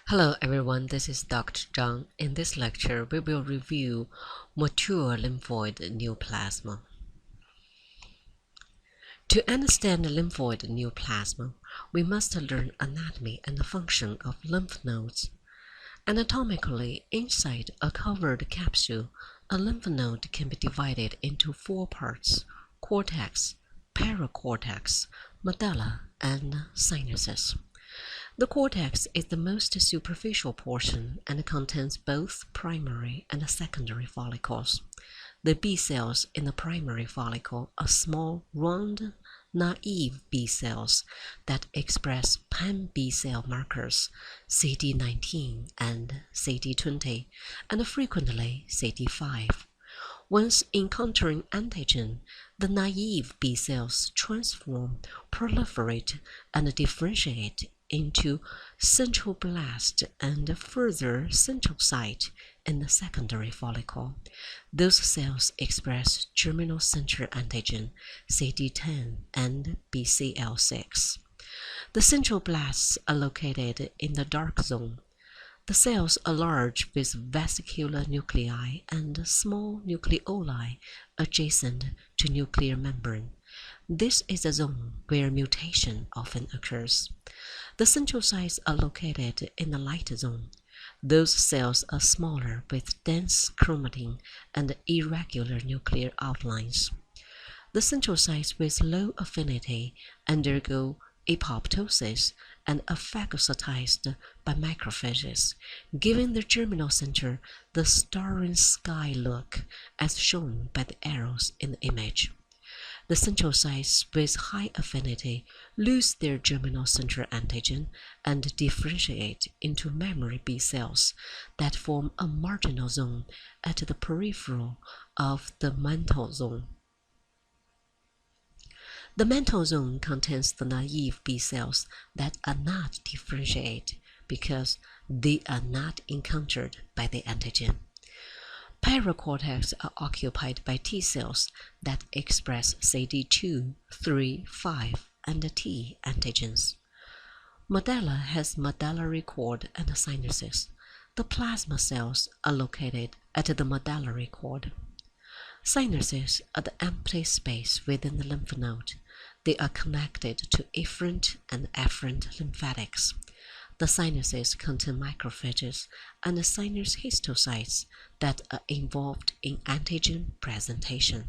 Hello everyone, this is Dr. Zhang. In this lecture, we will review mature lymphoid neoplasm. To understand lymphoid neoplasm, we must learn anatomy and the function of lymph nodes. Anatomically, inside a covered capsule, a lymph node can be divided into four parts: cortex, paracortex, medulla, and sinuses. The cortex is the most superficial portion and contains both primary and secondary follicles. The B cells in the primary follicle are small, round, naive B cells that express pan-B cell markers CD19 and CD20, and frequently CD5. Once encountering antigen, the naive B cells transform, proliferate, and differentiate into centroblast and further centrocyte in the secondary follicle. Those cells express germinal center antigen CD10 and BCL6. The centroblasts are located in the dark zone. The cells are large with vesicular nuclei and small nucleoli adjacent to nuclear membrane. This is a zone where mutation often occurs. The centrocytes are located in the light zone. Those cells are smaller with dense chromatin and irregular nuclear outlines. The centrocytes with low affinity undergo apoptosis and are phagocytized by macrophages, giving the germinal center the starry sky look as shown by the arrows in the image. The centrocytes with high affinity lose their germinal center antigen and differentiate into memory B cells that form a marginal zone at the peripheral of the mantle zone. The mantle zone contains the naive B cells that are not differentiated because they are not encountered by the antigen. Paracortex are occupied by T cells that express CD2, 3, 5, and T antigens. Medulla has medullary cord and sinuses. The plasma cells are located at the medullary cord. Sinuses are the empty space within the lymph node. They are connected to efferent and afferent lymphatics. The sinuses contain macrophages and sinus histocytes that are involved in antigen presentation.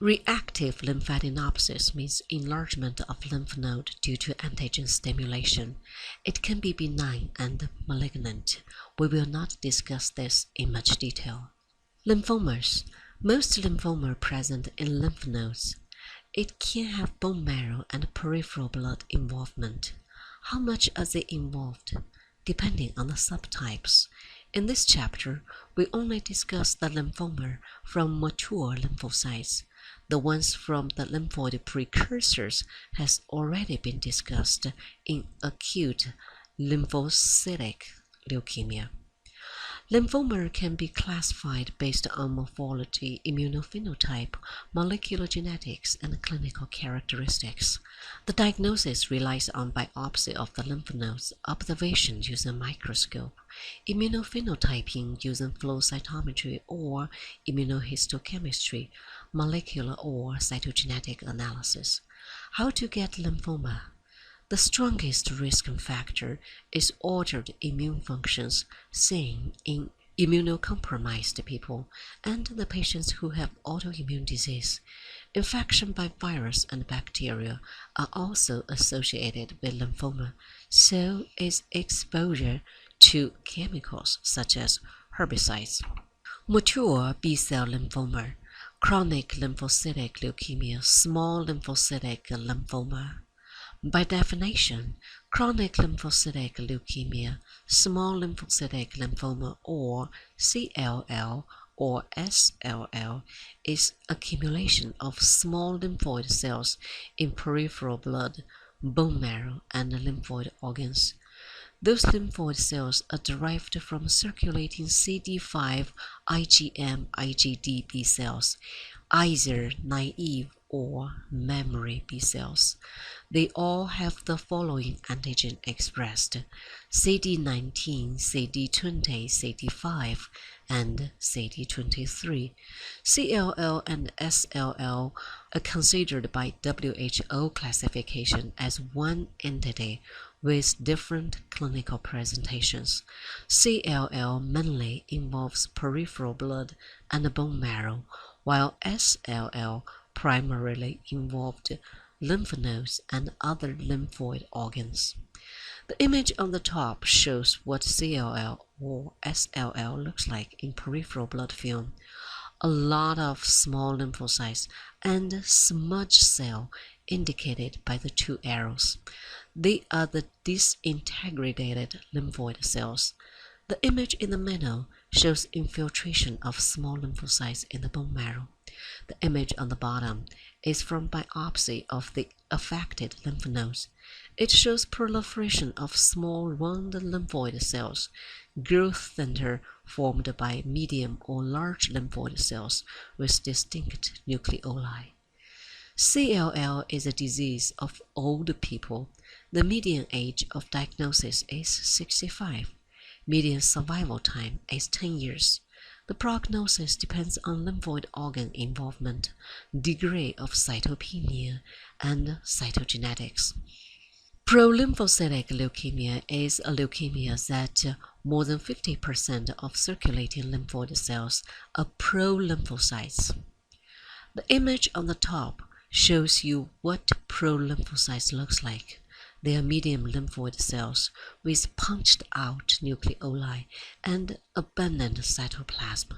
Reactive lymphadenopathy means enlargement of lymph node due to antigen stimulation. It can be benign and malignant. We will not discuss this in much detail. Lymphomas. Most lymphoma present in lymph nodes. It can have bone marrow and peripheral blood involvement. How much are they involved? Depending on the subtypes. In this chapter, we only discuss the lymphoma from mature lymphocytes. The ones from the lymphoid precursors has already been discussed in acute lymphocytic leukemia. Lymphoma can be classified based on morphology, immunophenotype, molecular genetics, and clinical characteristics. The diagnosis relies on biopsy of the lymph nodes, observation using a microscope, immunophenotyping using flow cytometry or immunohistochemistry, molecular or cytogenetic analysis. How to get lymphoma? The strongest risk factor is altered immune functions seen in immunocompromised people and the patients who have autoimmune disease. Infection by virus and bacteria are also associated with lymphoma, so is exposure to chemicals such as herbicides. Mature B-cell lymphoma, chronic lymphocytic leukemia, small lymphocytic lymphoma. By definition, chronic lymphocytic leukemia, small lymphocytic lymphoma, or CLL or SLL is accumulation of small lymphoid cells in peripheral blood, bone marrow, and lymphoid organs. Those lymphoid cells are derived from circulating CD5 IgM IgD B cells, either naive or memory B cells. They all have the following antigen expressed: CD19, CD20, CD5, and CD23. CLL and SLL are considered by WHO classification as one entity with different clinical presentations. CLL mainly involves peripheral blood and bone marrow, while SLL primarily involved lymph nodes and other lymphoid organs. The image on the top shows what CLL or SLL looks like in peripheral blood film. A lot of small lymphocytes and smudge cell indicated by the two arrows. They are the disintegrated lymphoid cells. The image in the middle shows infiltration of small lymphocytes in the bone marrow. The image on the bottom is from biopsy of the affected lymph nodes. It shows proliferation of small round lymphoid cells, growth center formed by medium or large lymphoid cells with distinct nucleoli. CLL is a disease of old people. The median age of diagnosis is 65. Median survival time is 10 years. The prognosis depends on lymphoid organ involvement, degree of cytopenia, and cytogenetics. Prolymphocytic leukemia is a leukemia that more than 50% of circulating lymphoid cells are prolymphocytes. The image on the top shows you what prolymphocytes looks like. They are medium lymphoid cells with punched-out nucleoli and abundant cytoplasm.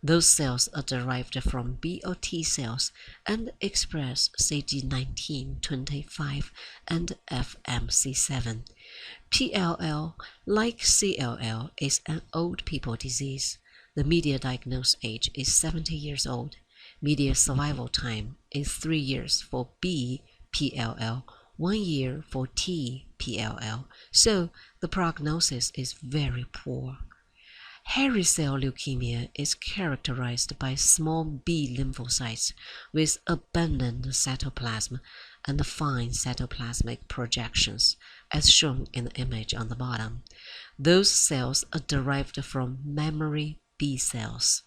Those cells are derived from B or T cells and express CD19, 25, and FMC7. PLL, like CLL, is an old people disease. The median diagnosed age is 70 years old. Median survival time is 3 years for B PLL, 1 year for T PLL, so the prognosis is very poor. Hairy cell leukemia is characterized by small B lymphocytes with abundant cytoplasm and fine cytoplasmic projections, as shown in the image on the bottom. Those cells are derived from memory B cells.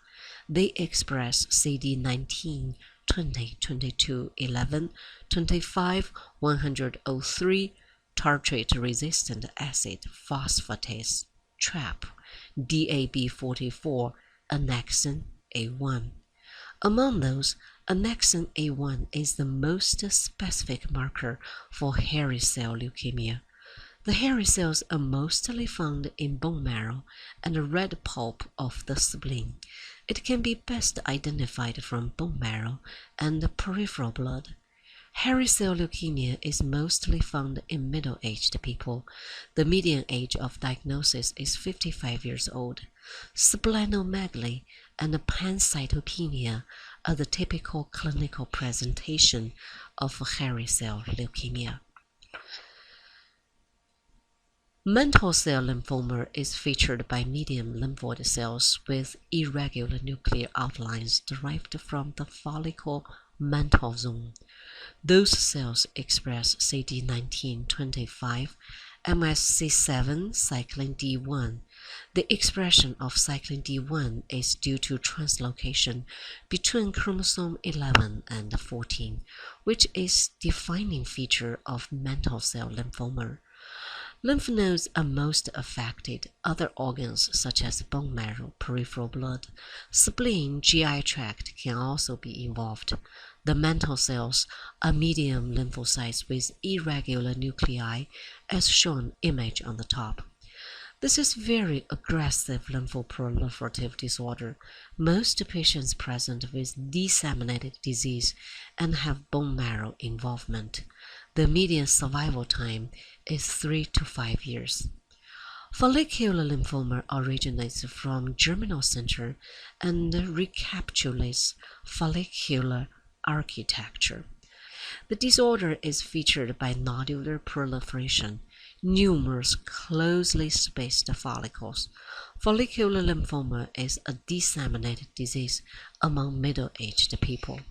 They express CD19, 20, 22, 11, 25, 103, tartrate-resistant acid phosphatase, TRAP, DAB44, annexin A1. Among those, annexin A1 is the most specific marker for hairy cell leukemia. The hairy cells are mostly found in bone marrow and the red pulp of the spleen. It can be best identified from bone marrow and peripheral blood. Hairy cell leukemia is mostly found in middle-aged people. The median age of diagnosis is 55 years old. Splenomegaly and pancytopenia are the typical clinical presentation of hairy cell leukemia. Mantle cell lymphoma is featured by medium lymphoid cells with irregular nuclear outlines derived from the follicle mantle zone. Those cells express CD19, 25, MSC7, cyclin D1. The expression of cyclin D1 is due to translocation between chromosome 11 and 14, which is defining feature of mantle cell lymphoma. Lymph nodes are most affected. Other organs such as bone marrow, peripheral blood, spleen, GI tract can also be involved. The mantle cells are medium lymphocytes with irregular nuclei, as shown image on the top. This is very aggressive lymphoproliferative disorder. Most patients present with disseminated disease and have bone marrow involvement. The median survival time is 3 to 5 years. Follicular lymphoma originates from germinal center and recapitulates follicular architecture. The disorder is featured by nodular proliferation, numerous closely spaced follicles. Follicular lymphoma is a disseminated disease among middle-aged people.